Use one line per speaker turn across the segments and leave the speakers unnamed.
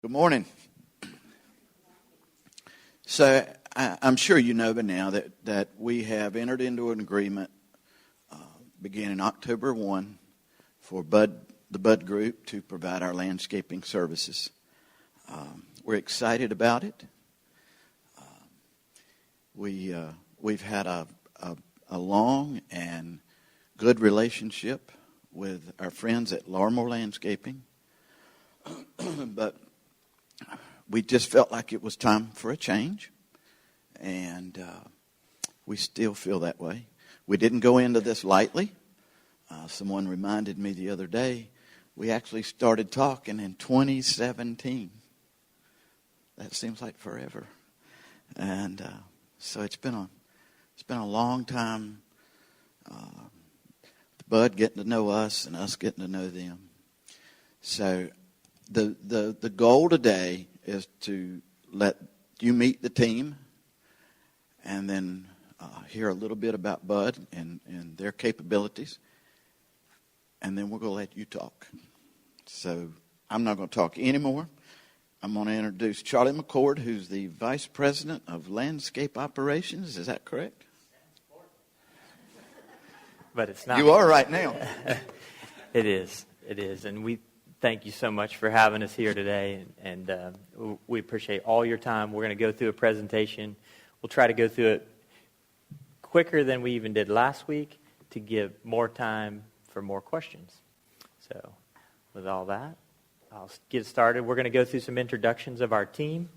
Good morning. So I'm sure you know by now that we have entered into an agreement beginning October 1 for the Bud Group to provide our landscaping services. We're excited about it. We've had a long and good relationship with our friends at Arbor Landscaping, but we just felt like it was time for a change, and we still feel that way. We didn't go into this lightly. Someone reminded me the other day, we actually started talking in 2017. That seems like forever. And so it's been a long time. Bud getting to know us and us getting to know them. So the goal today is to let you meet the team and then hear a little bit about Bud and their capabilities. And then we're going to let you talk. So I'm not going to talk anymore. I'm going to introduce Charlie McCord, who's the Vice President of Landscape Operations. Is that correct?
But it's not.
You are right now.
It is. And we thank you so much for having us here today. And we appreciate all your time. We're going to go through a presentation. We'll try to go through it quicker than we even did last week to give more time for more questions. So with all that, I'll get started. We're going to go through some introductions of our team.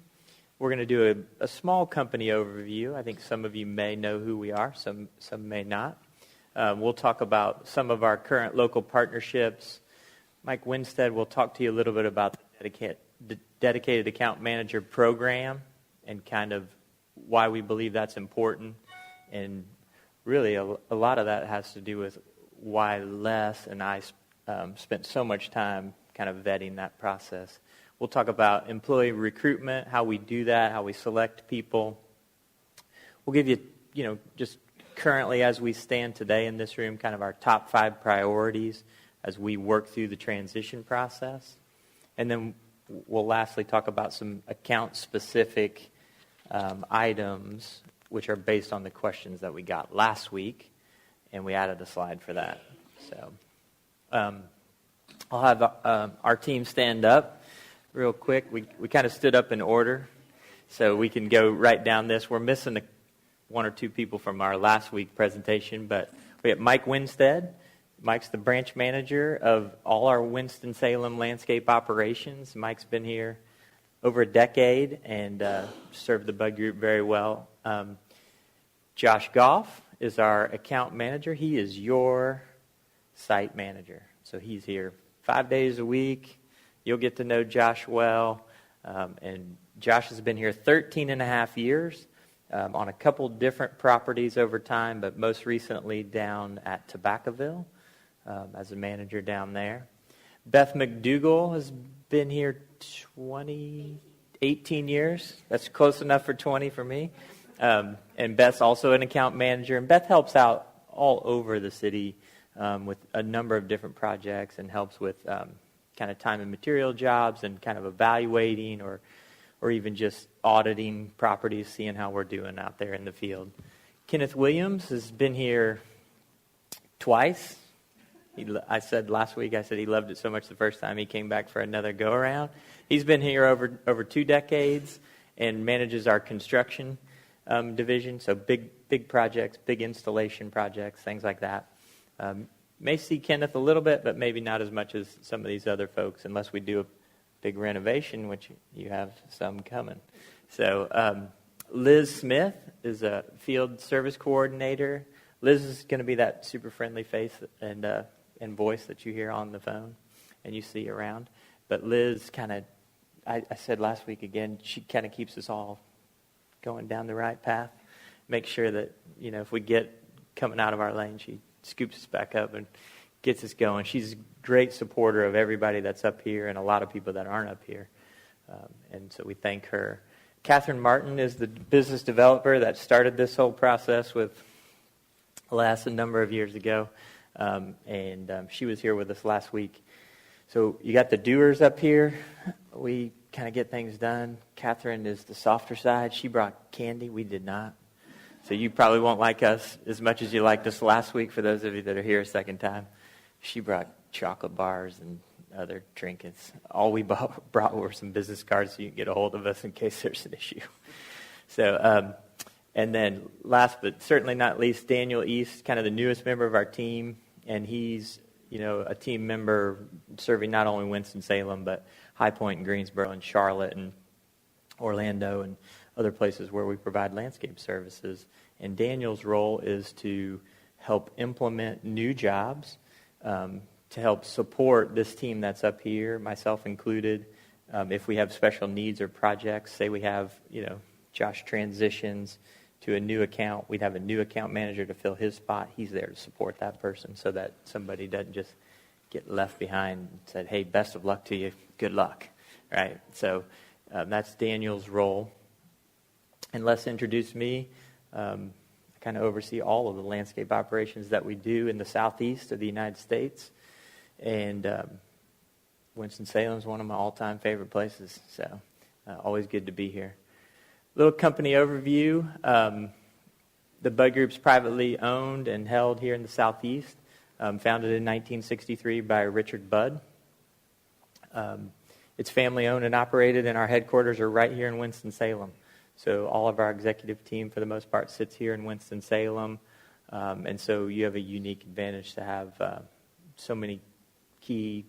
We're going to do a small company overview. I think some of you may know who we are. Some may not. We'll talk about some of our current local partnerships. Mike Winstead will talk to you a little bit about the Dedicated Account Manager program and kind of why we believe that's important. And really, a lot of that has to do with why Les and I spent so much time kind of vetting that process. We'll talk about employee recruitment, how we do that, how we select people. We'll give you, just currently as we stand today in this room, kind of our top 5 priorities as we work through the transition process. And then we'll lastly talk about some account-specific items which are based on the questions that we got last week, and we added a slide for that. So I'll have our team stand up real quick. We kind of stood up in order, so we can go right down this. We're missing one or two people from our last week presentation, but we have Mike Winstead. Mike's the branch manager of all our Winston-Salem landscape operations. Mike's been here over a decade and served the Bud Group very well. Josh Goff is our account manager. He is your site manager. So he's here 5 days a week. You'll get to know Josh well. And Josh has been here 13 and a half years on a couple different properties over time, but most recently down at Tobaccoville as a manager down there. Beth McDougall has been here 18 years. That's close enough for 20 for me. And Beth's also an account manager. And Beth helps out all over the city with a number of different projects and helps with kind of time and material jobs and kind of evaluating or even just auditing properties, seeing how we're doing out there in the field. Kenneth Williams has been here twice. I said last week, he loved it so much the first time he came back for another go-around. He's been here over 2 decades and manages our construction division, so big projects, big installation projects, things like that. May see Kenneth a little bit, but maybe not as much as some of these other folks, unless we do a big renovation, which you have some coming. So Liz Smith is a field service coordinator. Liz is going to be that super friendly face and voice that you hear on the phone and you see around. But Liz kind of, I said last week again, she kind of keeps us all going down the right path. Make sure that, if we get coming out of our lane, she scoops us back up and gets us going. She's a great supporter of everybody that's up here and a lot of people that aren't up here. And so we thank her. Catherine Martin is the business developer that started this whole process with Les a number of years ago. And she was here with us last week. So you got the doers up here. We kind of get things done. Catherine is the softer side. She brought candy. We did not. So you probably won't like us as much as you liked us last week, for those of you that are here a second time. She brought chocolate bars and other trinkets. All we brought were some business cards so you can get a hold of us in case there's an issue. So, and then last but certainly not least, Daniel East, kind of the newest member of our team, and he's, a team member serving not only Winston-Salem, but High Point and Greensboro and Charlotte and Orlando and other places where we provide landscape services. And Daniel's role is to help implement new jobs, to help support this team that's up here, myself included. If we have special needs or projects, say we have, Josh transitions to a new account, we'd have a new account manager to fill his spot. He's there to support that person so that somebody doesn't just get left behind and said, hey, best of luck to you, good luck, right? So that's Daniel's role. And Les introduced me. I kind of oversee all of the landscape operations that we do in the southeast of the United States. And Winston-Salem is one of my all-time favorite places, so always good to be here. Little company overview. The Bud Group's privately owned and held here in the southeast, founded in 1963 by Richard Budd. It's family-owned and operated, and our headquarters are right here in Winston-Salem. So all of our executive team, for the most part, sits here in Winston-Salem, and so you have a unique advantage to have so many key,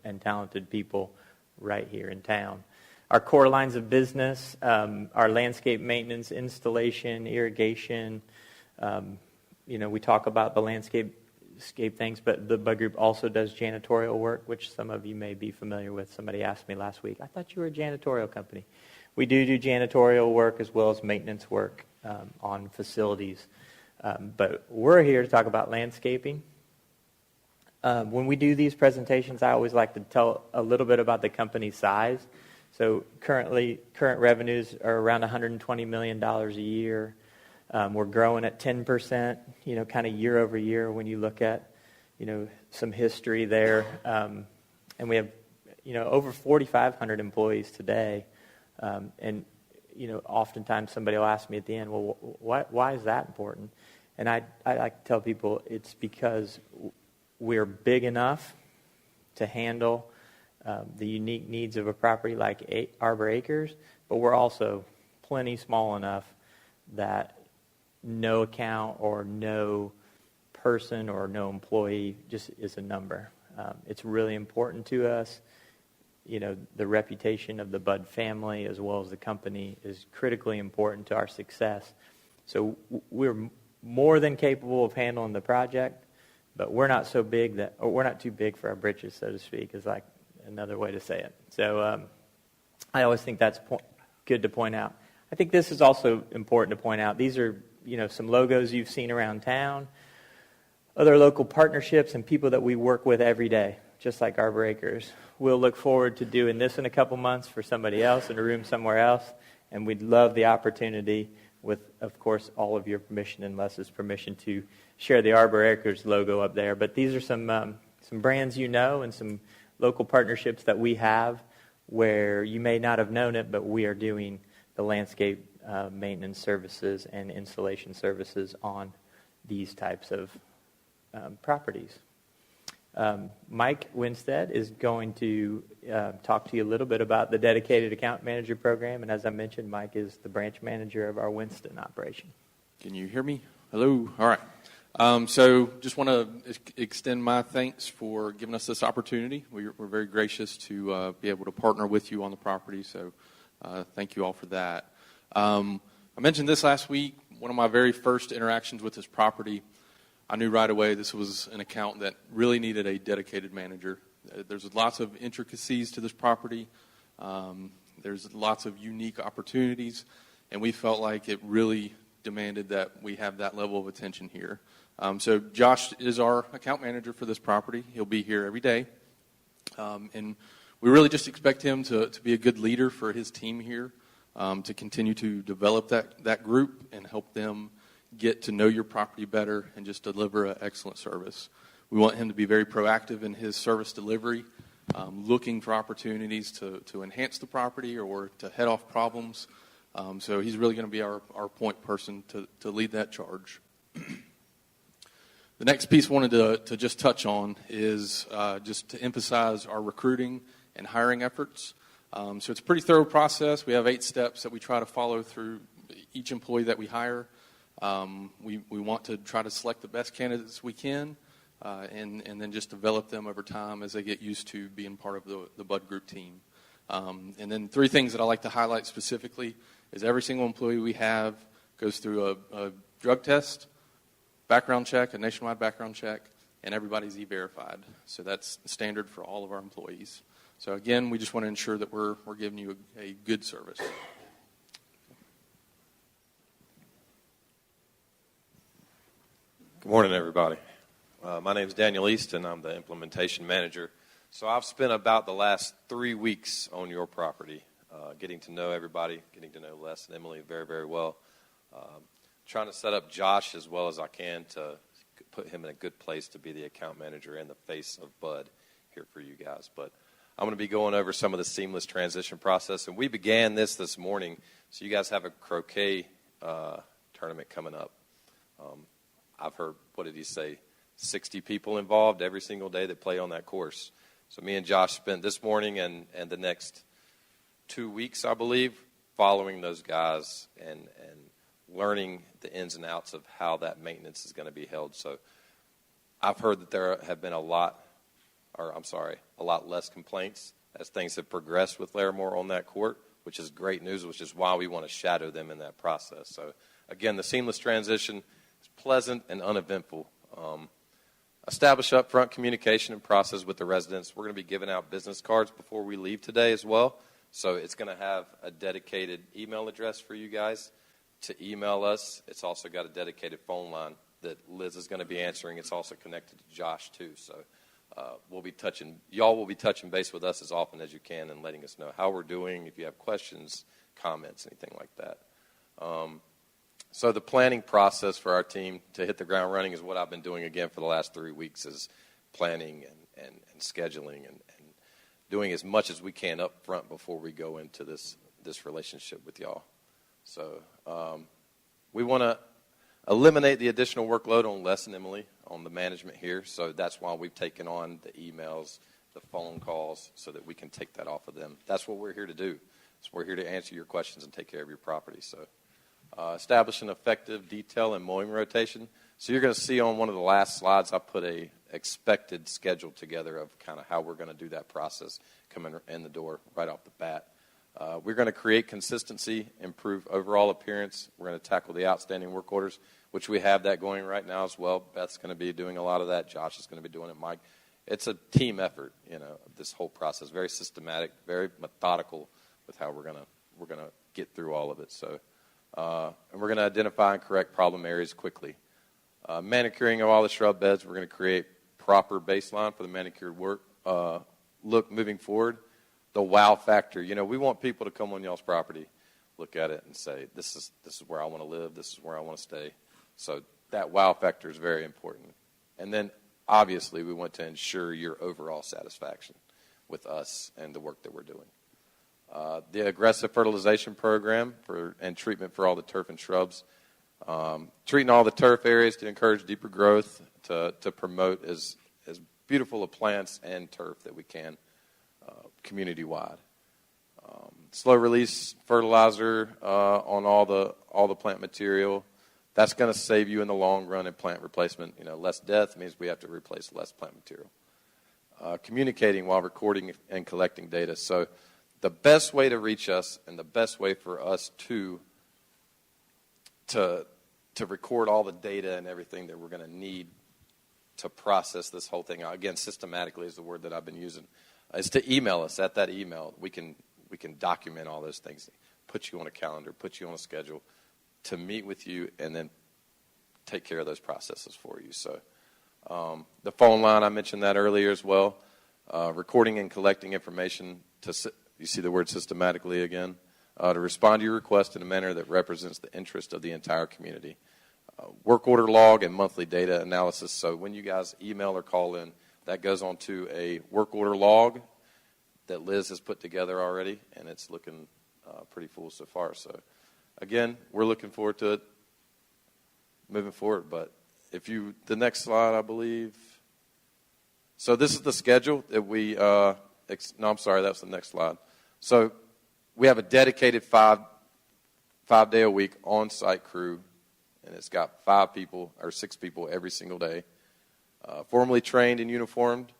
and talented people right here in town. Our core lines of business are landscape maintenance, installation, irrigation. We talk about the landscape things, but the Bud Group also does janitorial work, which some of you may be familiar with. Somebody asked me last week, I thought you were a janitorial company. We do janitorial work as well as maintenance work on facilities. But we're here to talk about landscaping. When we do these presentations, I always like to tell a little bit about the company's size. So current revenues are around $120 million a year. We're growing at 10%, kind of year over year when you look at, some history there. And we have, over 4,500 employees today. And, oftentimes somebody will ask me at the end, well, why is that important? And I like to tell people it's because we're big enough to handle the unique needs of a property like Arbor Acres, but we're also plenty small enough that no account or no person or no employee just is a number. It's really important to us. The reputation of the Bud family as well as the company is critically important to our success. So we're more than capable of handling the project, but we're not so big or we're not too big for our britches, so to speak, is like another way to say it. So I always think that's good to point out. I think this is also important to point out. These are, some logos you've seen around town, other local partnerships and people that we work with every day, just like Arbor Acres. We'll look forward to doing this in a couple months for somebody else in a room somewhere else, and we'd love the opportunity with, of course, all of your permission and Les's permission to share the Arbor Acres logo up there. But these are some brands and some local partnerships that we have where you may not have known it, but we are doing the landscape maintenance services and installation services on these types of properties. Mike Winstead is going to talk to you a little bit about the Dedicated Account Manager Program, and as I mentioned, Mike is the branch manager of our Winston operation.
Can you hear me? Hello? All right. So just want to extend my thanks for giving us this opportunity. We're very gracious to be able to partner with you on the property, so thank you all for that. I mentioned this last week. One of my very first interactions with this property, I knew right away this was an account that really needed a dedicated manager. There's lots of intricacies to this property. There's lots of unique opportunities, and we felt like it really demanded that we have that level of attention here. So Josh is our account manager for this property. He'll be here every day. And we really just expect him to be a good leader for his team here, to continue to develop that group and help them get to know your property better and just deliver an excellent service. We want him to be very proactive in his service delivery, looking for opportunities to enhance the property or to head off problems. So he's really going to be our point person to lead that charge. The next piece I wanted to just touch on is just to emphasize our recruiting and hiring efforts. So it's a pretty thorough process. We have 8 steps that we try to follow through each employee that we hire. We want to try to select the best candidates we can and then just develop them over time as they get used to being part of the Bud Group team. And then 3 things that I like to highlight specifically is every single employee we have goes through a drug test, background check, a nationwide background check, and everybody's E-verified. So that's standard for all of our employees. So again, we just want to ensure that we're giving you a good service.
Good morning, everybody. My name is Daniel East, and I'm the implementation manager. So I've spent about the last 3 weeks on your property, getting to know everybody, getting to know Les and Emily very, very well. Trying to set up Josh as well as I can to put him in a good place to be the account manager and the face of Bud here for you guys. But I'm going to be going over some of the seamless transition process. And we began this morning, so you guys have a croquet tournament coming up. I've heard, what did he say, 60 people involved every single day that play on that course. So me and Josh spent this morning and the next 2 weeks, I believe, following those guys and learning the ins and outs of how that maintenance is going to be held. So I've heard that there have been a lot less complaints as things have progressed with Larimore on that court, which is great news, which is why we want to shadow them in that process. So again, the seamless transition is pleasant and uneventful. Establish upfront communication and process with the residents. We're going to be giving out business cards before we leave today as well. So it's going to have a dedicated email address for you guys to email us. It's also got a dedicated phone line that Liz is going to be answering. It's also connected to Josh too. So y'all will be touching base with us as often as you can and letting us know how we're doing, if you have questions, comments, anything like that. So the planning process for our team to hit the ground running is what I've been doing again for the last 3 weeks, is planning and scheduling and doing as much as we can up front before we go into this relationship with y'all. So we want to eliminate the additional workload on Les and Emily on the management here. So that's why we've taken on the emails, the phone calls, so that we can take that off of them. That's what we're here to do. So we're here to answer your questions and take care of your property. So establish an effective detail and mowing rotation. So you're going to see on one of the last slides, I put a expected schedule together of kind of how we're going to do that process coming in the door right off the bat. We're going to create consistency, improve overall appearance. We're going to tackle the outstanding work orders, which we have that going right now as well. Beth's going to be doing a lot of that. Josh is going to be doing it. Mike. It's a team effort, this whole process. Very systematic, very methodical with how we're going to get through all of it. So, and we're going to identify and correct problem areas quickly. Manicuring of all the shrub beds. We're going to create proper baseline for the manicured work look moving forward. The wow factor. We want people to come on y'all's property, look at it, and say, this is where I want to live. This is where I want to stay. So that wow factor is very important. And then, obviously, we want to ensure your overall satisfaction with us and the work that we're doing. The aggressive fertilization program and treatment for all the turf and shrubs. Treating all the turf areas to encourage deeper growth, to promote as beautiful of plants and turf that we can community-wide. Slow release fertilizer on all the plant material. That's going to save you in the long run in plant replacement. Less death means we have to replace less plant material. Communicating while recording and collecting data. So the best way to reach us and the best way for us to record all the data and everything that we're going to need to process this whole thing, again, systematically is the word that I've been using, is to email us. At that email, we can document all those things, put you on a calendar, put you on a schedule to meet with you, and then take care of those processes for you. So the phone line, I mentioned that earlier as well. Recording and collecting information you see the word systematically again, to respond to your request in a manner that represents the interest of the entire community. Work order log and monthly data analysis. So when you guys email or call in, that goes onto a work order log that Liz has put together already, and it's looking pretty full so far. So, again, we're looking forward to it moving forward. But the next slide, I believe. So this is the schedule that we. No, I'm sorry, that's the next slide. So we have a dedicated 5-day-a-week on-site crew, and it's got 5 people or 6 people every single day, formally trained and uniformed.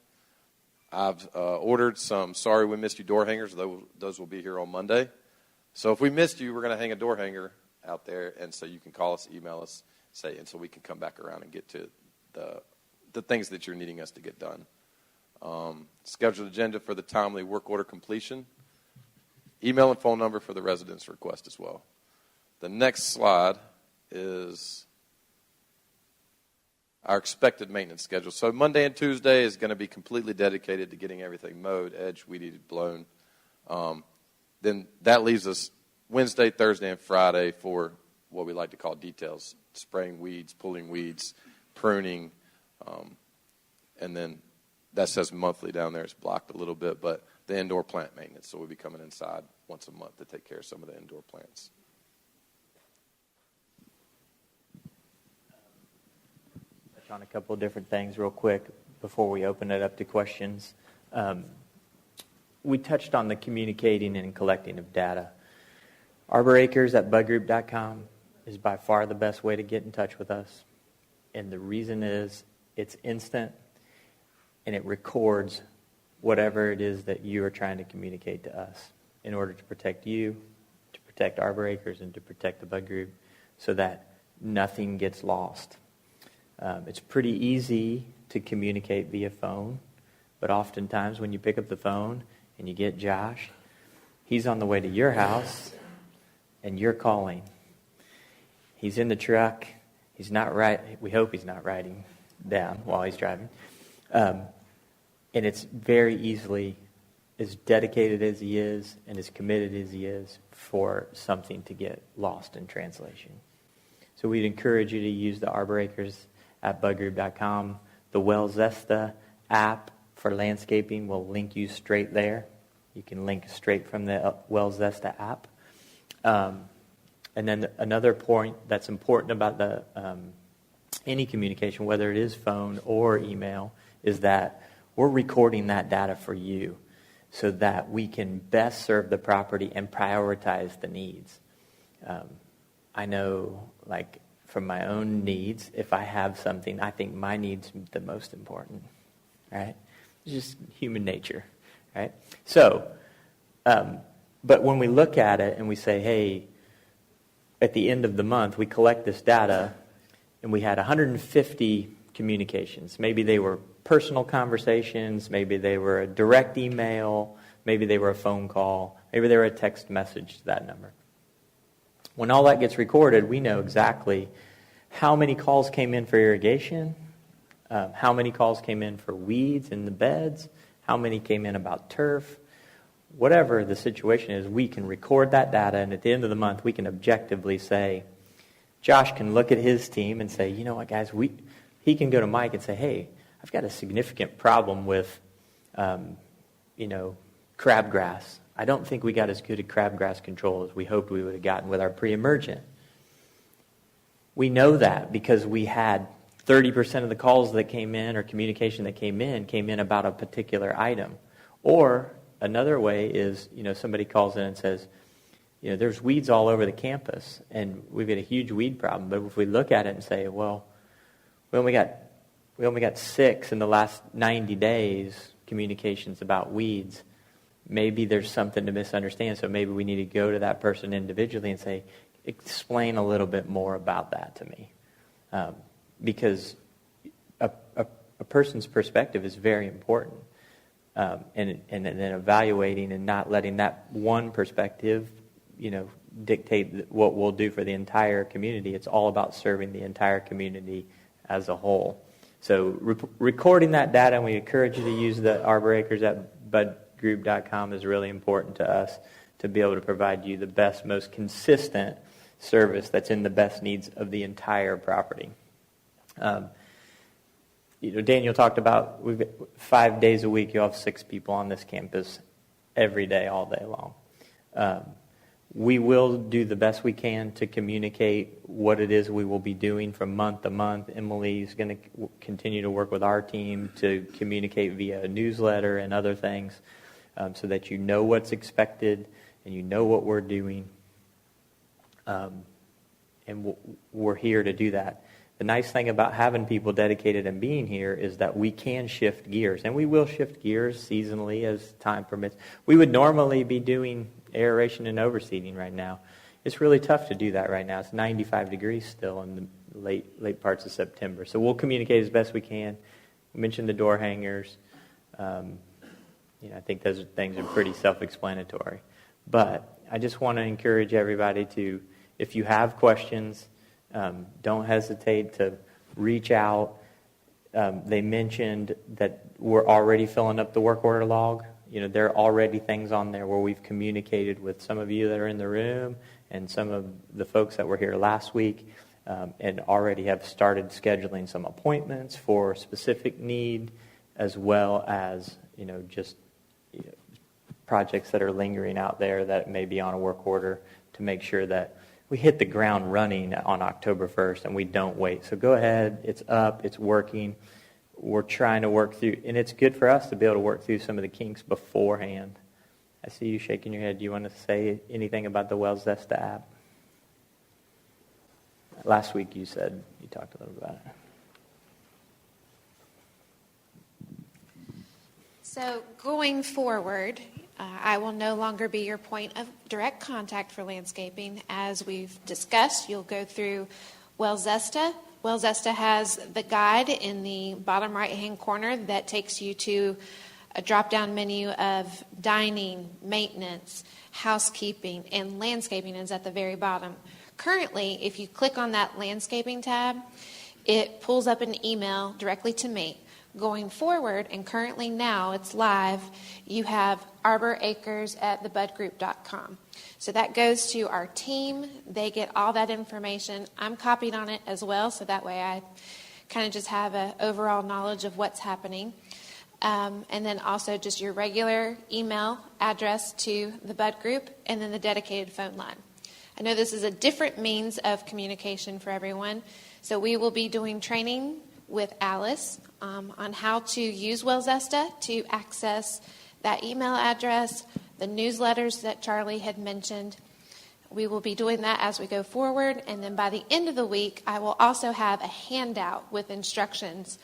I've ordered some Sorry We Missed You door hangers. Those will be here on Monday. So if we missed you, we're going to hang a door hanger out there, and so you can call us, email us, and so we can come back around and get to the things that you're needing us to get done. Scheduled agenda for the timely work order completion. Email and phone number for the residence request as well. The next slide is our expected maintenance schedule. So Monday and Tuesday is going to be completely dedicated to getting everything mowed, edged, weeded, blown. Then that leaves us Wednesday, Thursday, and Friday for what we like to call details: spraying weeds, pulling weeds, pruning, and then that says monthly down there. It's blocked a little bit, but the indoor plant maintenance. So we'll be coming inside once a month to take care of some of the indoor plants.
Touch on a couple of different things real quick before we open it up to questions. We touched on the communicating and collecting of data. Arbor Acres at budgroup.com is by far the best way to get in touch with us. And the reason is it's instant and it records whatever it is that you are trying to communicate to us in order to protect you, to protect Arbor Acres, and to protect the Bud Group so that nothing gets lost. It's pretty easy to communicate via phone, but oftentimes when you pick up the phone and you get Josh, he's on the way to your house and you're calling. He's in the truck. He's not we hope he's not writing down while he's driving. And it's very easily, as dedicated as he is and as committed as he is, for something to get lost in translation. So we'd encourage you to use the Arbor Acres at budgroup.com. The Wellzesta app for landscaping will link you straight there. You can link straight from the Wellzesta app. And then another point that's important about any communication, whether it is phone or email, is that we're recording that data for you so that we can best serve the property and prioritize the needs. I know, like, from my own needs, if I have something, I think my need's the most important, right? It's just human nature, right? So, but when we look at it and we say, hey, at the end of the month, we collect this data, and we had 150 communications. Maybe they were personal conversations, maybe they were a direct email, maybe they were a phone call, maybe they were a text message to that number. When all that gets recorded, we know exactly how many calls came in for irrigation, how many calls came in for weeds in the beds, how many came in about turf. Whatever the situation is, we can record that data, and at the end of the month, we can objectively say, Josh can look at his team and say, you know what, guys, he can go to Mike and say, hey, I've got a significant problem with, crabgrass. I don't think we got as good at crabgrass control as we hoped we would have gotten with our pre-emergent. We know that because we had 30% of the calls that came in or communication that came in about a particular item. Or another way is, somebody calls in and says, there's weeds all over the campus and we've got a huge weed problem. But if we look at it and say, well, we only got 6 in the last 90 days communications about weeds, maybe there's something to misunderstand. So maybe we need to go to that person individually and say, explain a little bit more about that to me. Because a person's perspective is very important. And then evaluating and not letting that one perspective, dictate what we'll do for the entire community. It's all about serving the entire community as a whole. So recording that data, and we encourage you to use the Arbor Acres at budgroup.com, is really important to us to be able to provide you the best, most consistent service that's in the best needs of the entire property. Daniel talked about 5 days a week you'll have 6 people on this campus. every day, all day long. We will do the best we can to communicate what it is we will be doing from month to month. Emily's going to continue to work with our team to communicate via a newsletter and other things, so that you know what's expected and you know what we're doing. And we're here to do that. The nice thing about having people dedicated and being here is that we can shift gears, and we will shift gears seasonally as time permits. We would normally be doing aeration and overseeding right now. It's really tough to do that right now. It's 95 degrees still in the late parts of September. So we'll communicate as best we can. We mentioned the door hangers. I think those things are pretty self-explanatory. But I just want to encourage everybody to, if you have questions, don't hesitate to reach out. They mentioned that we're already filling up the work order log. There are already things on there where we've communicated with some of you that are in the room and some of the folks that were here last week, and already have started scheduling some appointments for specific need, as well as just projects that are lingering out there that may be on a work order, to make sure that we hit the ground running on October 1st and we don't wait. So go ahead. It's up. It's working. We're trying to work through, and it's good for us to be able to work through some of the kinks beforehand. I see you shaking your head. Do you want to say anything about the Wells Zesta app? Last week you said you talked a little about it.
So going forward, I will no longer be your point of direct contact for landscaping. As we've discussed, you'll go through Wells Zesta. Wells Zesta has the guide in the bottom right-hand corner that takes you to a drop-down menu of dining, maintenance, housekeeping, and landscaping is at the very bottom. Currently, if you click on that landscaping tab, it pulls up an email directly to me. Going forward, and currently now it's live, you have Arbor Acres at thebudgroup.com. So that goes to our team. They get all that information. I'm copied on it as well, so that way I kind of just have an overall knowledge of what's happening. And then also just your regular email address to the Bud Group, and then the dedicated phone line. I know this is a different means of communication for everyone, so we will be doing training with Alice on how to use Wells Zesta to access that email address, the newsletters that Charlie had mentioned. We will be doing that as we go forward, and then by the end of the week, I will also have a handout with instructions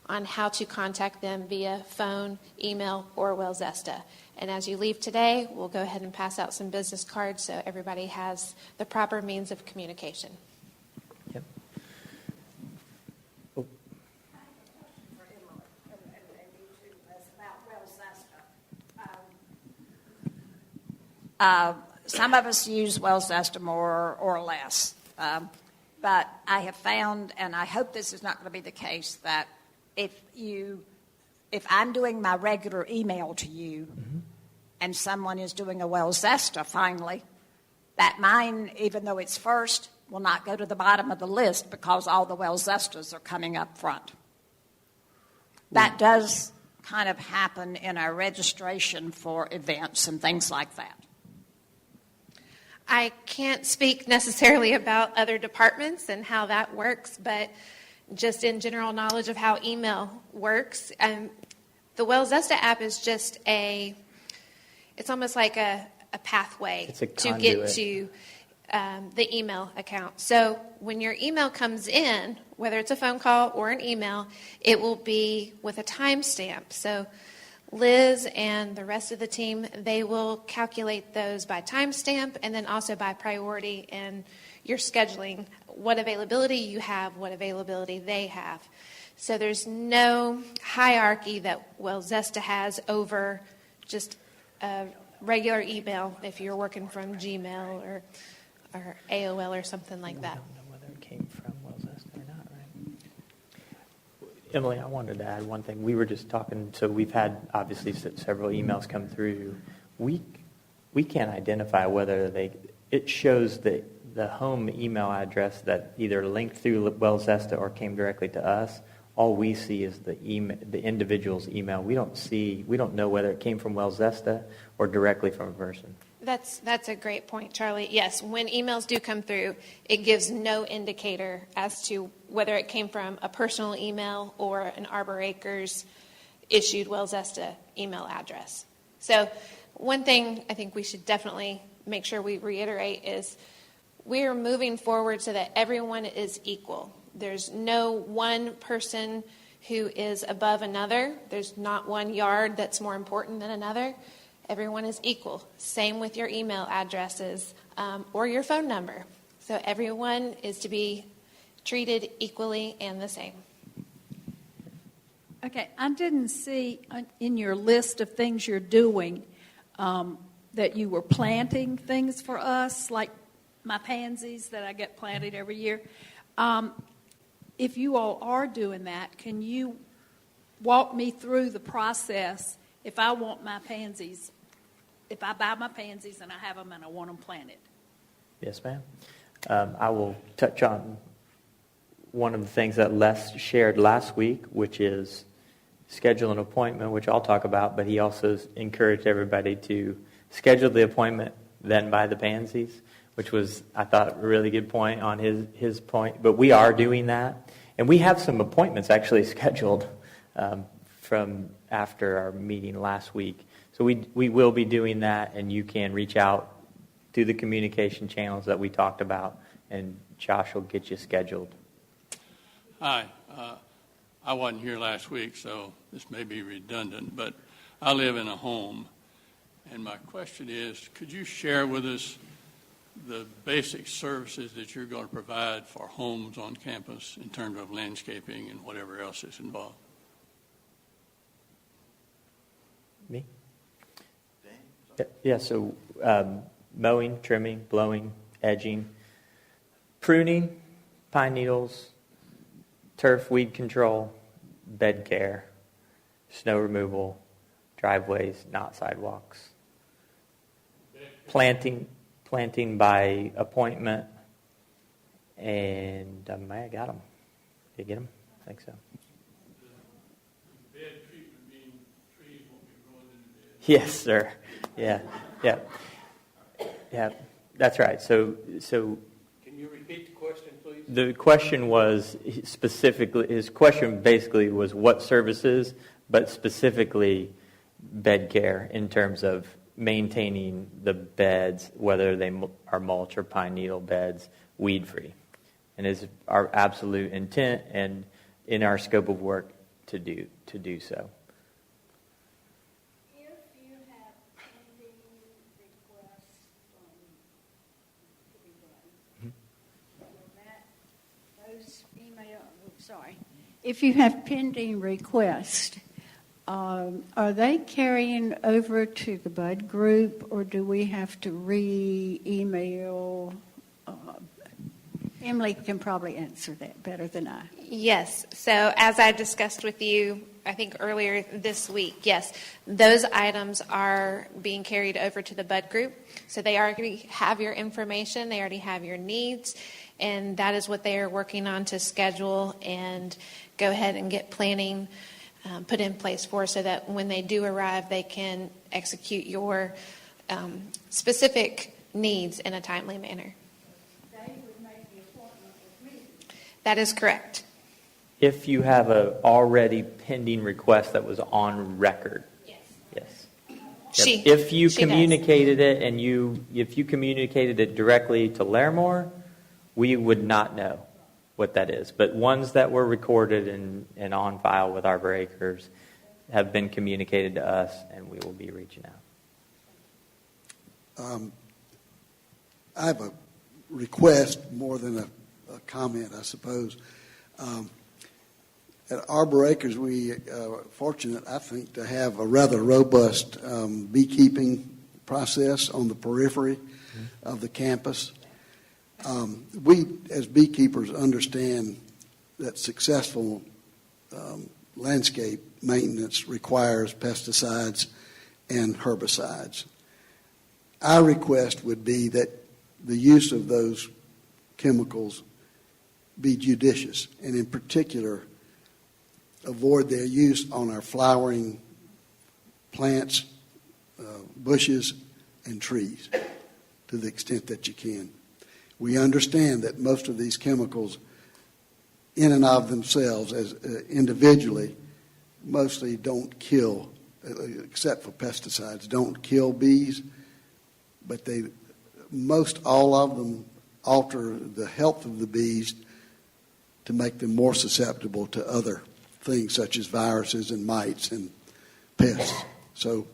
on how to contact them via phone, email, or Wells Zesta. And as you leave today, we'll go ahead and pass out some business cards so everybody has the proper means of communication.
Yep.
Some of us use Wells Zesta more or less, but I have found, and I hope this is not going to be the case, that if I'm doing my regular email to you, and someone is doing a Wells Zesta finally, that mine, even though it's first, will not go to the bottom of the list because all the Wells Zestas are coming up front. That does kind of happen in our registration for events and things like that.
I can't speak necessarily about other departments and how that works, but just in general knowledge of how email works, the Wells Zesta app is just it's almost like a pathway to get to the email account. So when your email comes in, whether it's a phone call or an email, it will be with a timestamp. So Liz and the rest of the team, they will calculate those by timestamp and then also by priority and your scheduling, what availability you have, what availability they have. So there's no hierarchy that Wells Zesta has over just a regular email if you're working from Gmail or AOL or something like that.
I don't know whether it came from Wells Zesta or not, right? Emily, I wanted to add one thing. We were just talking, so we've had obviously several emails come through. We can't identify whether it shows the home email address that either linked through Wells Zesta or came directly to us. all we see is the email, the individual's email. We don't know whether it came from Welzesta or directly from a person.
That's a great point, Charlie. Yes, when emails do come through, it gives no indicator as to whether it came from a personal email or an Arbor Acres issued Welzesta email address. So one thing I think we should definitely make sure we reiterate is we're moving forward so that everyone is equal. There's no one person who is above another. There's not one yard that's more important than another. Everyone is equal. Same with your email addresses or your phone number. So everyone is to be treated equally and the same.
Okay, I didn't see in your list of things you're doing that you were planting things for us, like my pansies that I get planted every year. If you all are doing that, can you walk me through the process if I want my pansies, if I buy my pansies and I have them and I want them planted?
Yes, ma'am. I will touch on one of the things that Les shared last week, which is schedule an appointment, which I'll talk about, but he also encouraged everybody to schedule the appointment, then buy the pansies, which was, I thought, a really good point on his point. But we are doing that. And we have some appointments actually scheduled from after our meeting last week. So we will be doing that, and you can reach out through the communication channels that we talked about, and Josh will get you scheduled.
Hi. I wasn't here last week, so this may be redundant, but I live in a home. And my question is, could you share with us the basic services that you're going to provide for homes on campus in terms of landscaping and whatever else is involved?
Me? Yeah, so mowing, trimming, blowing, edging, pruning, pine needles, turf weed control, bed care, snow removal, driveways, not sidewalks, planting by appointment, and I got them. Did you get them? I think so.
The bed treatment mean trees won't be growing in the bed?
Yes, sir. Yeah, that's right. So.
Can you repeat the question, please?
The question was specifically, his question basically was what services, but specifically bed care in terms of maintaining the beds, whether they are mulch or pine needle beds, weed free. And is our absolute intent and in our scope of work to do so.
If you have pending requests to be done, if you have pending requests, are they carrying over to the Bud group, or do we have to re-email? Emily can probably answer that better than I.
Yes. So as I discussed with you, I think earlier this week, yes, those items are being carried over to the Bud group. So they already have your information. They already have your needs. And that is what they are working on to schedule and go ahead and get planning put in place for, so that when they do arrive, they can execute your specific needs in a timely manner.
They would make the appointment with me.
That is correct.
If you have a already pending request that was on record. Yes.
She.
If you
she
communicated it and if you communicated it directly to Larimore, we would not know what that is. But ones that were recorded and on file with Arbor Acres have been communicated to us, and we will be reaching out.
I have a request more than a comment, I suppose. At Arbor Acres, we are fortunate, I think, to have a rather robust beekeeping process on the periphery of the campus. We, as beekeepers, understand that successful landscape maintenance requires pesticides and herbicides. Our request would be that the use of those chemicals be judicious, and in particular, avoid their use on our flowering plants, bushes, and trees to the extent that you can. We understand that most of these chemicals, in and of themselves, as individually, mostly don't kill, except for pesticides, don't kill bees, but most all of them alter the health of the bees to make them more susceptible to other things such as viruses and mites and pests. So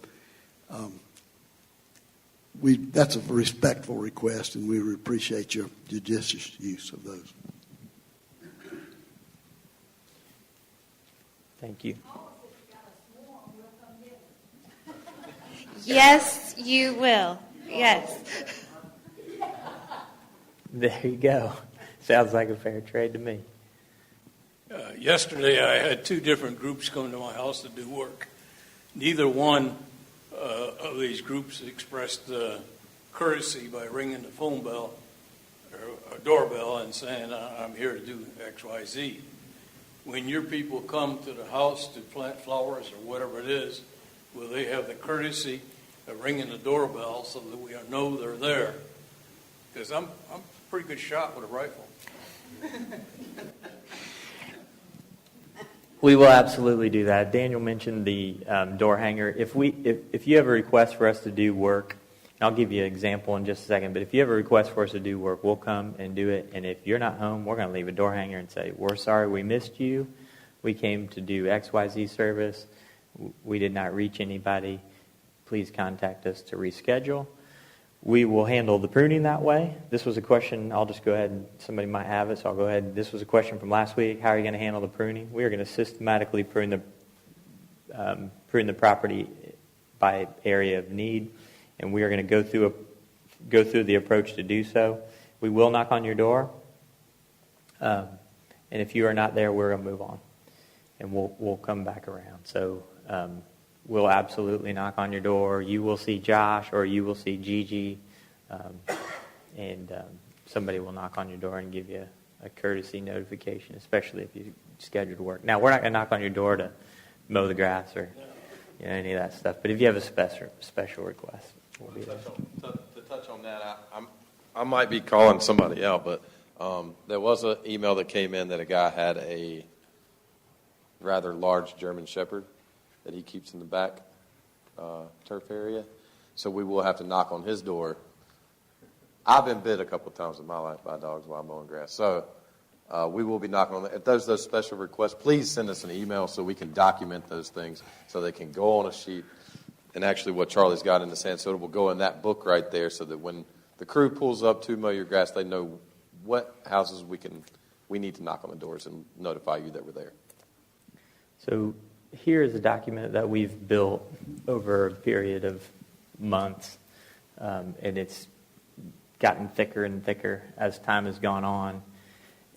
that's a respectful request, and we appreciate your judicious use of those.
Thank you.
Yes, you will. Yes.
There you go. Sounds like a fair trade to me.
Yesterday, I had two different groups come to my house to do work. Neither one of these groups expressed courtesy by ringing the phone bell or doorbell and saying, I'm here to do X, Y, Z. When your people come to the house to plant flowers or whatever it is, will they have the courtesy of ringing the doorbell so that we know they're there? Because I'm a pretty good shot with a rifle.
We will absolutely do that. Daniel mentioned the door hanger. If you have a request for us to do work, and I'll give you an example in just a second, but if you have a request for us to do work, we'll come and do it. And if you're not home, we're going to leave a door hanger and say, we're sorry we missed you. We came to do XYZ service. We did not reach anybody. Please contact us to reschedule. We will handle the pruning that way. This was a question, I'll just go ahead and somebody might have it, so I'll go ahead. This was a question from last week. How are you going to handle the pruning? We are going to systematically prune the property by area of need, and we are going to go through the approach to do so. We will knock on your door, and if you are not there, we're going to move on, and we'll come back around. So we'll absolutely knock on your door. You will see Josh or you will see Gigi, and somebody will knock on your door and give you a courtesy notification, especially if you scheduled work. Now, we're not going to knock on your door to mow the grass or any of that stuff, but if you have a special request, we'll be there.
To touch on that, I might be calling somebody out, but there was an email that came in that a guy had a rather large German Shepherd that he keeps in the back turf area. So we will have to knock on his door. I've been bit a couple of times in my life by dogs while mowing grass. So we will be knocking on that. If there's those special requests, please send us an email so we can document those things so they can go on a sheet. And actually what Charlie's got in the sand soda will go in that book right there so that when the crew pulls up to mow your grass, they know what houses we need to knock on the doors and notify you that we're there.
So here is a document that we've built over a period of months, and it's gotten thicker and thicker as time has gone on.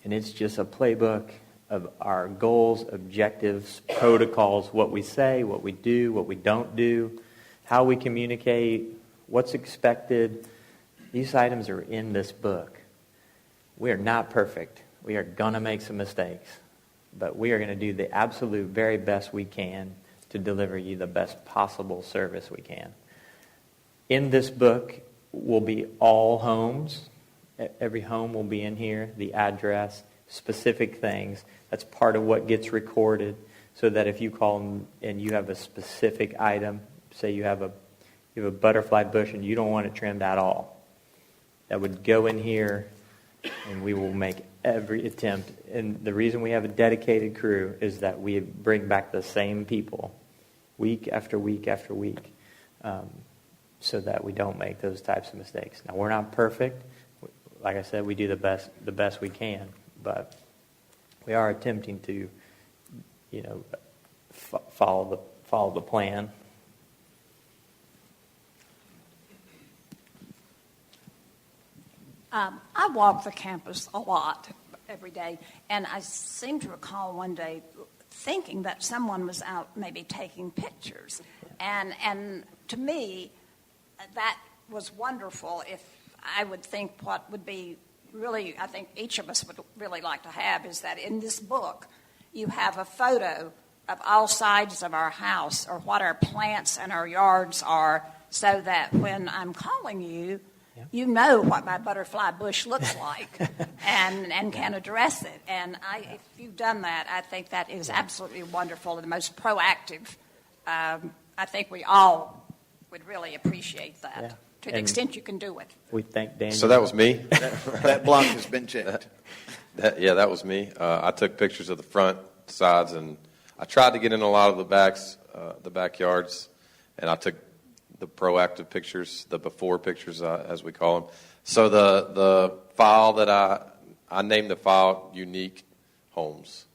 And it's just a playbook of our goals, objectives, protocols, what we say, what we do, what we don't do, how we communicate, what's expected. These items are in this book. We are not perfect. We are going to make some mistakes. But we are going to do the absolute very best we can to deliver you the best possible service we can. In this book will be all homes. Every home will be in here, the address, specific things. That's part of what gets recorded so that if you call and you have a specific item, say you have a butterfly bush and you don't want it trimmed at all, that would go in here and we will make every attempt. And the reason we have a dedicated crew is that we bring back the same people week after week after week, so that we don't make those types of mistakes. Now, we're not perfect. Like I said, we do the best we can, but we are attempting to, follow the plan.
I walk the campus a lot every day, and I seem to recall one day thinking that someone was out maybe taking pictures. And to me, that was wonderful. If I would think what would be really, I think each of us would really like to have is that in this book, you have a photo of all sides of our house or what our plants and our yards are, so that when I'm calling you, you know what my butterfly bush looks like and can address it. And if you've done that, I think that is absolutely wonderful and the most proactive. I think we all would really appreciate that to the extent you can do it.
We thank Daniel.
So that was me.
That block has been checked.
That was me. I took pictures of the front, sides, and I tried to get in a lot of the backyards, and I took the proactive pictures, the before pictures, as we call them. So the file that I named the file Unique Homes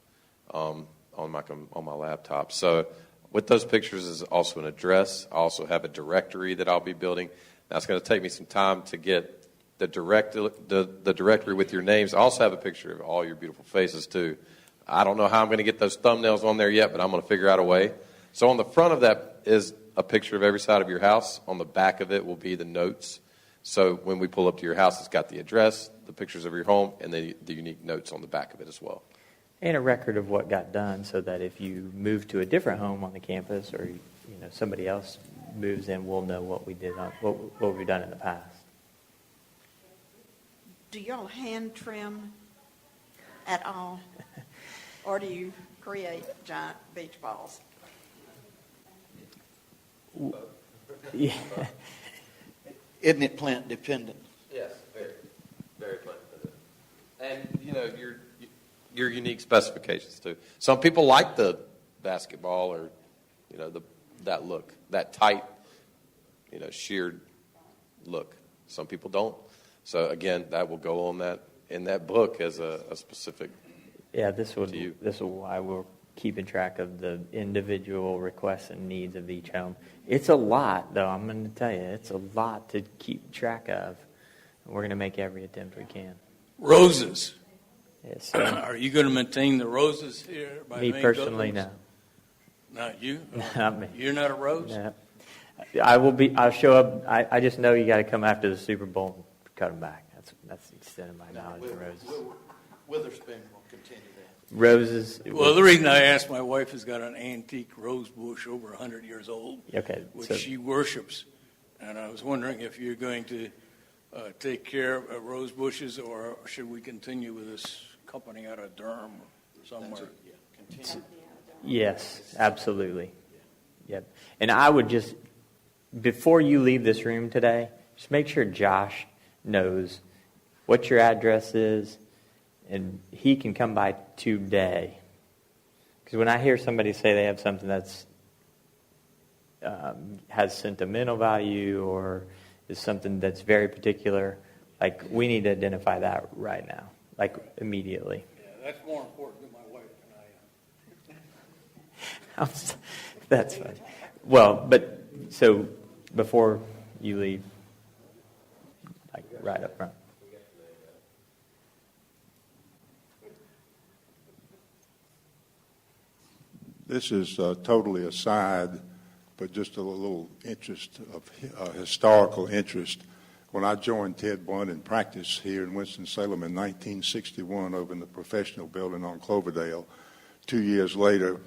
on my laptop. So with those pictures is also an address. I also have a directory that I'll be building. Now it's going to take me some time to get the directory with your names. I also have a picture of all your beautiful faces too. I don't know how I'm going to get those thumbnails on there yet, but I'm going to figure out a way. So on the front of that is a picture of every side of your house. On the back of it will be the notes. So when we pull up to your house, it's got the address, the pictures of your home, and the unique notes on the back of it as well.
And a record of what got done, so that if you move to a different home on the campus, or somebody else moves in, we'll know what we did what we've done in the past.
Do y'all hand trim at all, or do you create giant beach balls?
Yeah.
Isn't it plant dependent?
Yes, very, very plant dependent. And your unique specifications too. Some people like the basketball, or that look, that tight, sheared look. Some people don't. So again, that will go on that in that book as a specific.
Yeah, this is why we're keeping track of the individual requests and needs of each home. It's a lot, though. I'm going to tell you, it's a lot to keep track of. We're going to make every attempt we can.
Roses.
Yes.
Are you going to maintain the roses here? By
Me personally, no.
Not you?
Not me.
You're not a rose?
No. I will be. I'll show up. I just know you got to come after the Super Bowl and cut them back. That's the extent of my knowledge of roses.
Witherspoon will continue that.
Roses.
Well, the reason I asked, my wife has got an antique rose bush over 100 years old, which she worships. And I was wondering if you're going to take care of rose bushes, or should we continue with this company out of Durham or somewhere?
Yes, absolutely. Yep. And I would just, before you leave this room today, just make sure Josh knows what your address is, and he can come by today. Because when I hear somebody say they have something that's has sentimental value, or is something that's very particular, like, we need to identify that right now, like immediately.
Yeah, that's more important to my wife than I am.
That's fine. Well, but so before you leave, like right up front.
This is totally aside, but just a little interest of historical interest. When I joined Ted Blunt in practice here in Winston-Salem in 1961 over in the professional building on Cloverdale, 2 years later,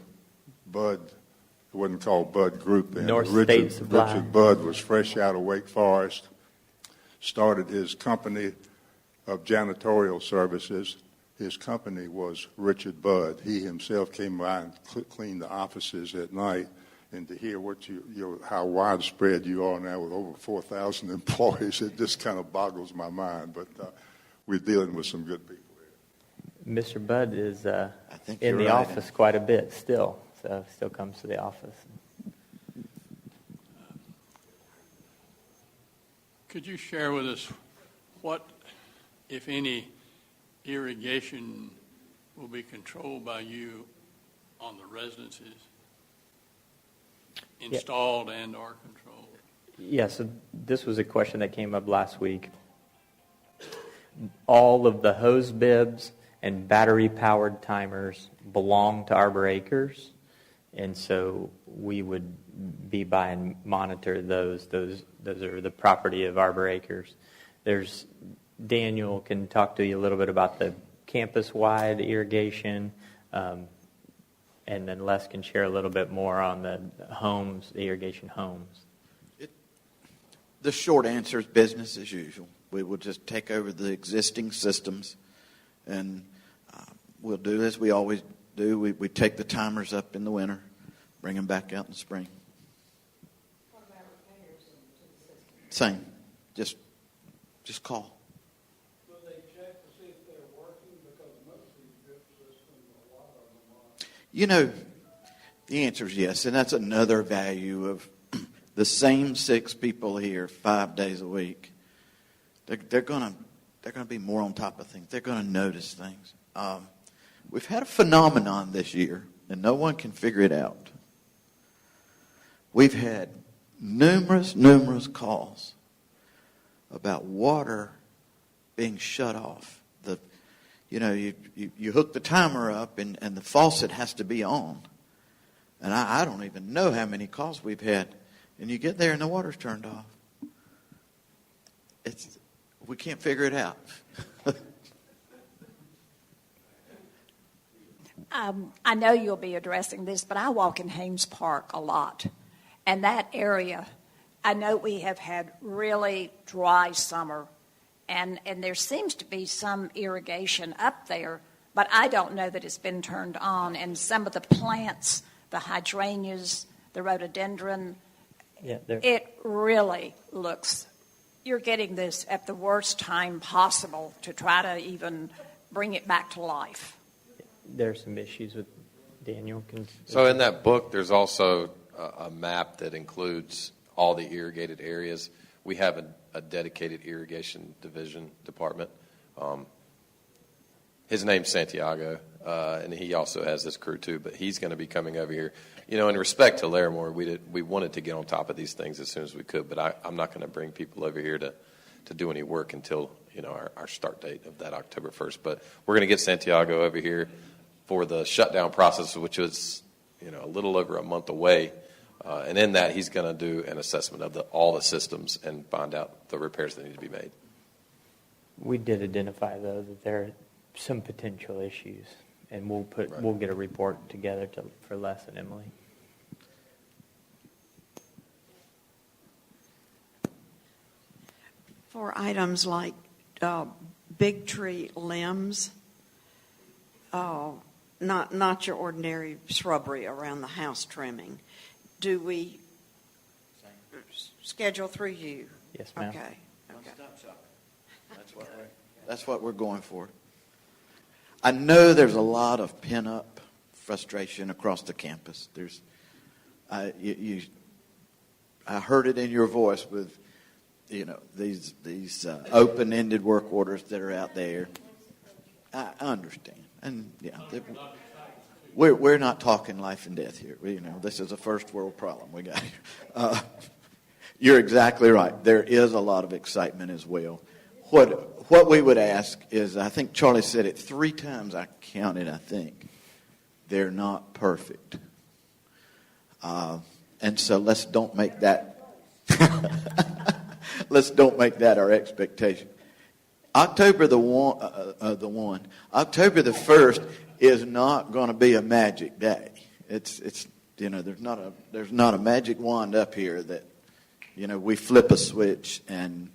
Bud, it wasn't called Bud Group then. Richard Bud was fresh out of Wake Forest, started his company of janitorial services. His company was Richard Bud. He himself came by and cleaned the offices at night. And to hear how widespread you are now with over 4,000 employees, it just kind of boggles my mind. But we're dealing with some good people here.
Mr. Bud is in the office quite a bit still, so still comes to the office.
Could you share with us what, if any, irrigation will be controlled by you on the residences? Installed and or controlled?
Yeah, so this was a question that came up last week. All of the hose bibs and battery-powered timers belong to Arbor Acres, and so we would be by and monitor those. Those are the property of Arbor Acres. Daniel can talk to you a little bit about the campus-wide irrigation. and then Les can share a little bit more on the homes, the irrigation homes.
The short answer is business as usual. We will just take over the existing systems, and we'll do as we always do. We take the timers up in the winter, bring them back out in the spring.
What about repairs to the system?
Same. Just call.
Will they check to see if they're working? Because most of these drip systems, a lot of them are.
You know, the answer is yes, and that's another value of the same 6 people here 5 days a week. They're going to be more on top of things. They're going to notice things. We've had a phenomenon this year, and no one can figure it out. We've had numerous calls about water being shut off. You hook the timer up, and the faucet has to be on. And I don't even know how many calls we've had. And you get there and the water's turned off. We can't figure it out.
I know you'll be addressing this, but I walk in Haynes Park a lot. And that area, I know we have had really dry summer, and there seems to be some irrigation up there, but I don't know that it's been turned on. And some of the plants, the hydrangeas, the rhododendron, it really looks, you're getting this at the worst time possible to try to even bring it back to life.
There's some issues with Daniel.
So in that book, there's also a map that includes all the irrigated areas. We have a dedicated irrigation department. His name's Santiago, and he also has this crew too, but he's going to be coming over here. In respect to Larimore, we wanted to get on top of these things as soon as we could, but I'm not going to bring people over here to do any work until our start date of that October 1st. But we're going to get Santiago over here for the shutdown process, which is a little over a month away. And in that, he's going to do an assessment of all the systems and find out the repairs that need to be made.
We did identify, though, that there are some potential issues, and we'll get a report together for Les and Emily.
For items like big tree limbs, not your ordinary shrubbery around the house trimming, do we schedule through you?
Yes, ma'am.
Okay.
One-stop shopping. That's what we're going for. I know there's a lot of pent-up frustration across the campus. I heard it in your voice with, these open-ended work orders that are out there. I understand, and we're not talking life and death here. This is a first world problem we got here. You're exactly right. There is a lot of excitement as well. What we would ask is, I think Charlie said it 3 times. I counted. I think they're not perfect, and so let's don't make that. Let's don't make that our expectation. October the 1st is not going to be a magic day. It's there's not a magic wand up here that we flip a switch and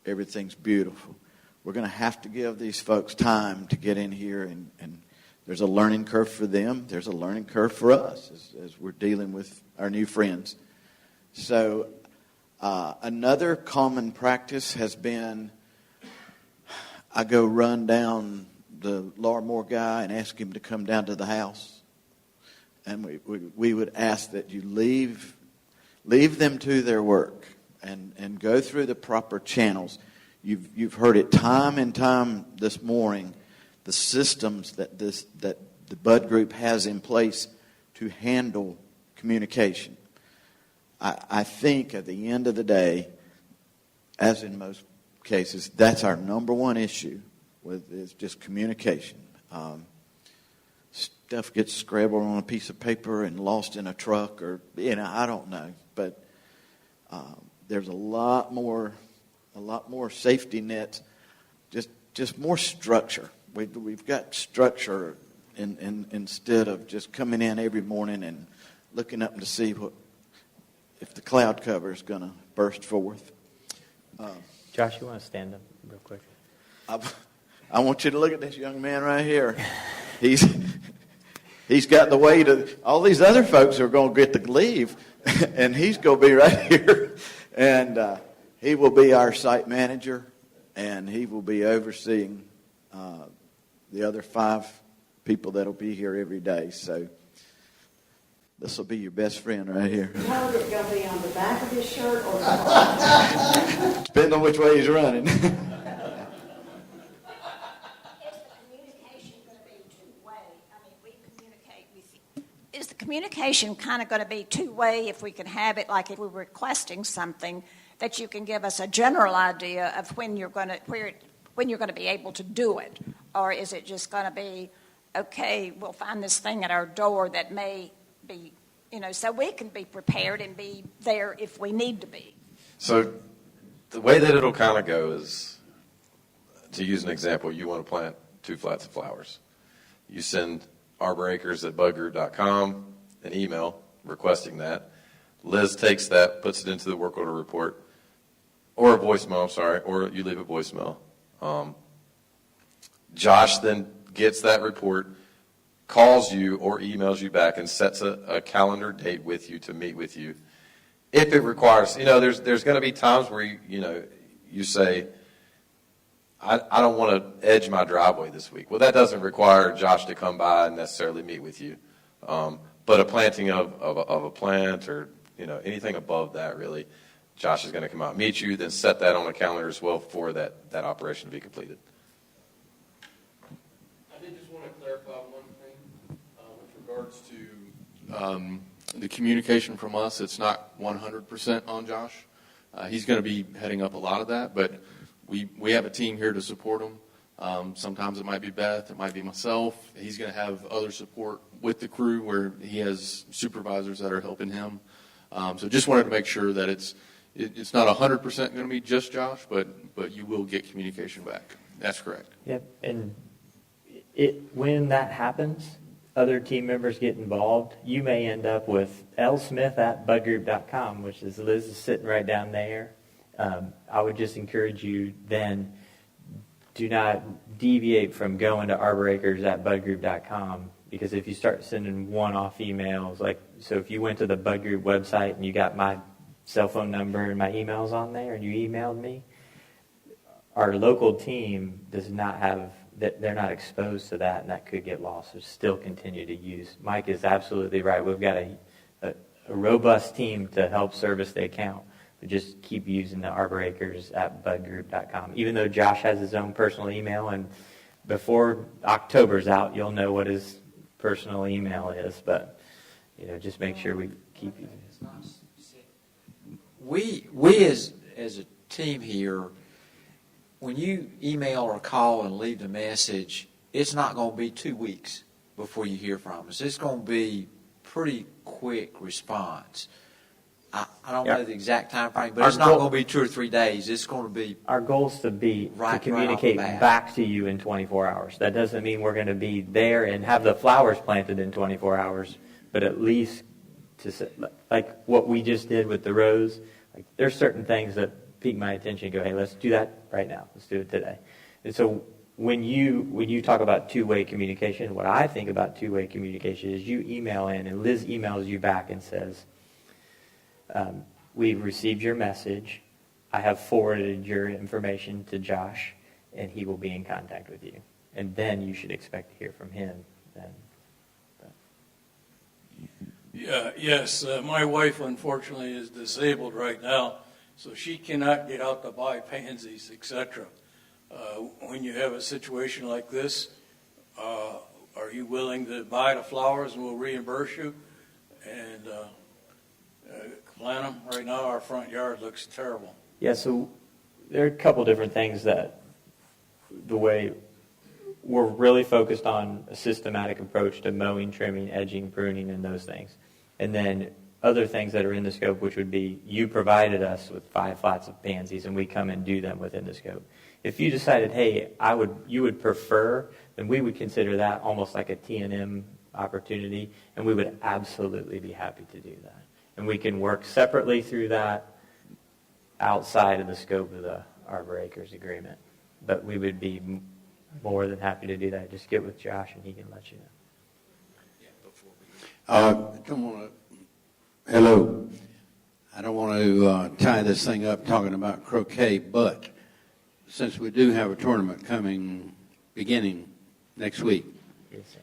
everything's beautiful. We're going to have to give these folks time to get in here, and there's a learning curve for them. There's a learning curve for us as we're dealing with our new friends. So another common practice has been, I go run down the Larimore guy and ask him to come down to the house. And we would ask that you leave them to their work and go through the proper channels. You've heard it time and time this morning, the systems that the Bud Group has in place to handle communication. I think at the end of the day, as in most cases, that's our number one issue is just communication. Stuff gets scribbled on a piece of paper and lost in a truck, or I don't know, but there's a lot more safety nets, just more structure. We've got structure instead of just coming in every morning and looking up to see if the cloud cover is going to burst forth.
Josh, you want to stand up real quick?
I want you to look at this young man right here. He's got the weight of all these other folks are going to get to leave, and he's going to be right here. And he will be our site manager, and he will be overseeing the other 5 people that will be here every day. So this will be your best friend right here.
How is it going to be on the back of his shirt or the front?
Depends on which way he's running.
Is the communication kind of going to be two-way if we can have it, like if we're requesting something, that you can give us a general idea of when you're going to be able to do it? Or is it just going to be, okay, we'll find this thing at our door that may be, so we can be prepared and be there if we need to be?
So the way that it'll kind of go is, to use an example, you want to plant 2 flats of flowers. You send arboracres@budgroup.com an email requesting that. Liz takes that, puts it into the work order report, or a voicemail, or you leave a voicemail. Josh then gets that report, calls you or emails you back, and sets a calendar date with you to meet with you. If it requires, there's going to be times where you say, I don't want to edge my driveway this week. Well, that doesn't require Josh to come by and necessarily meet with you. But a planting of a plant or anything above that, really, Josh is going to come out and meet you, then set that on a calendar as well for that operation to be completed.
I did just want to clarify one thing with regards to the communication from us. It's not 100% on Josh. He's going to be heading up a lot of that, but we have a team here to support him. Sometimes it might be Beth, it might be myself. He's going to have other support with the crew where he has supervisors that are helping him. So just wanted to make sure that it's not 100% going to be just Josh, but you will get communication back. That's correct.
Yep. And when that happens, other team members get involved. You may end up with lsmith@budgroup.com, which is Liz is sitting right down there. I would just encourage you then, do not deviate from going to arboracres@budgroup.com, because if you start sending one-off emails, so if you went to the Bud Group website and you got my cell phone number and my emails on there and you emailed me, our local team does not have that. They're not exposed to that, and that could get lost. So still continue to use. Mike is absolutely right. We've got a robust team to help service the account. But just keep using the arboracres@budgroup.com. Even though Josh has his own personal email, and before October's out, you'll know what his personal email is. But just make sure we keep using it.
We as a team here, when you email or call and leave the message, it's not going to be 2 weeks before you hear from us. It's going to be pretty quick response. I don't know the exact time frame, but it's not going to be 2 or 3 days. It's going to be.
Our goal is to communicate back to you in 24 hours. That doesn't mean we're going to be there and have the flowers planted in 24 hours, but at least like what we just did with the rose. There's certain things that pique my attention. Go, hey, let's do that right now. Let's do it today. And so when you talk about two-way communication, what I think about two-way communication is you email in and Liz emails you back and says, we've received your message. I have forwarded your information to Josh, and he will be in contact with you. And then you should expect to hear from him then.
Yes, my wife unfortunately is disabled right now, so she cannot get out to buy pansies, etc. When you have a situation like this, are you willing to buy the flowers and we'll reimburse you and plant them? Right now our front yard looks terrible.
Yeah, so there are a couple different things that the way we're really focused on a systematic approach to mowing, trimming, edging, pruning, and those things. And then other things that are in the scope, which would be you provided us with 5 flats of pansies, and we come and do them within the scope. If you decided, hey, you would prefer, then we would consider that almost like a T&M opportunity, and we would absolutely be happy to do that. And we can work separately through that outside of the scope of the Arbor Acres agreement. But we would be more than happy to do that. Just get with Josh, and he can let you know.
Hello. I don't want to tie this thing up talking about croquet, but since we do have a tournament beginning next week,
Yes, sir.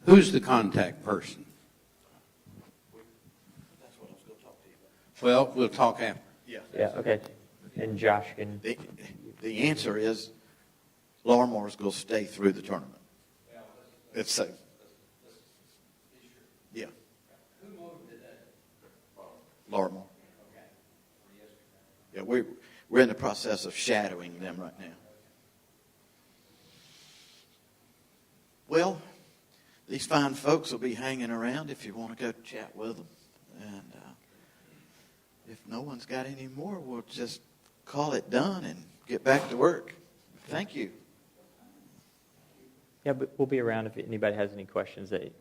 who's the contact person?
That's what I was going to talk to you about.
Well, we'll talk after.
Yeah, okay. And Josh can...
The answer is Larmore's going to stay through the tournament. It's safe. Yeah. Larmore. Yeah, we're in the process of shadowing them right now. Well, these fine folks will be hanging around if you want to go chat with them. And if no one's got any more, we'll just call it done and get back to work. Thank you.
Yeah, but we'll be around if anybody has any questions that